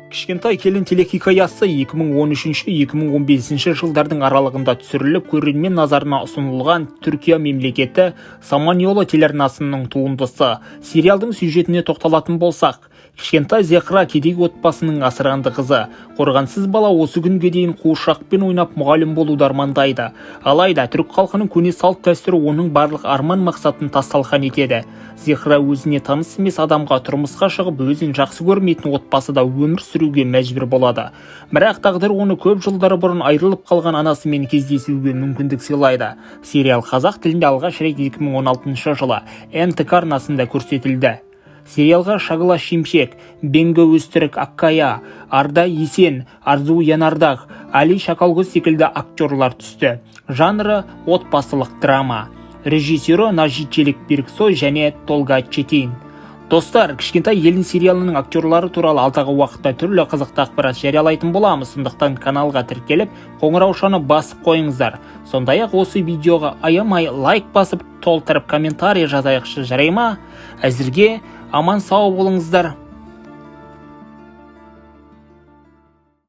Кішкентай келін телехикаясы 2013-2015 жылдардың аралығында түсіріліп, көрермен назарына ұсынылған Түркия мемлекеті Саманьоло телеарнасының туындысы. Сериалдың сюжетіне тоқталатын болсақ, кішкентай Зехра кедей отбасының асыранды қызы. Қорғансыз бала осы күнге дейін қуыршақпен ойнап мұғалім болуды армандайды. Алайда түрік халқының көне салт дәстүрі оның барлық арман мақсатын тас-талқан етеді. Зехра өзіне таныс емес адамға тұрмысқа шығып, өзін жақсы көрмейтін отбасыда өмір сүруге мәжбүр болады. Бірақ тағдыр оны көп жылдары бұрын айырылып қалған анасымен кездесуге мүмкіндік сыйлайды. Сериал қазақ тілінде алғаш рет 2016 жылы НТК арнасында көрсетілді. Сериалға Шагала Шимшек, Бенгі Өстірік Аккая, Арда Есен, Арзу Янардақ, Али Шакалгөз секілді актерлар түсті. Жанры отбасылық драма. Режиссері Нажичелік Беріксой және Толга Четин. Достар, кішкентай елін сериалының актерлары туралы алдағы уақытта түрлі қызықты ақпарат жариялайтын боламыз. Сондықтан каналға тіркеліп, қоңыраушаны басып қойыңыздар. Сондай-ақ осы видеоға аямай лайк басып, толтырып комментарий жазайықшы, жарай ма? Әзірге аман сау болыңыздар.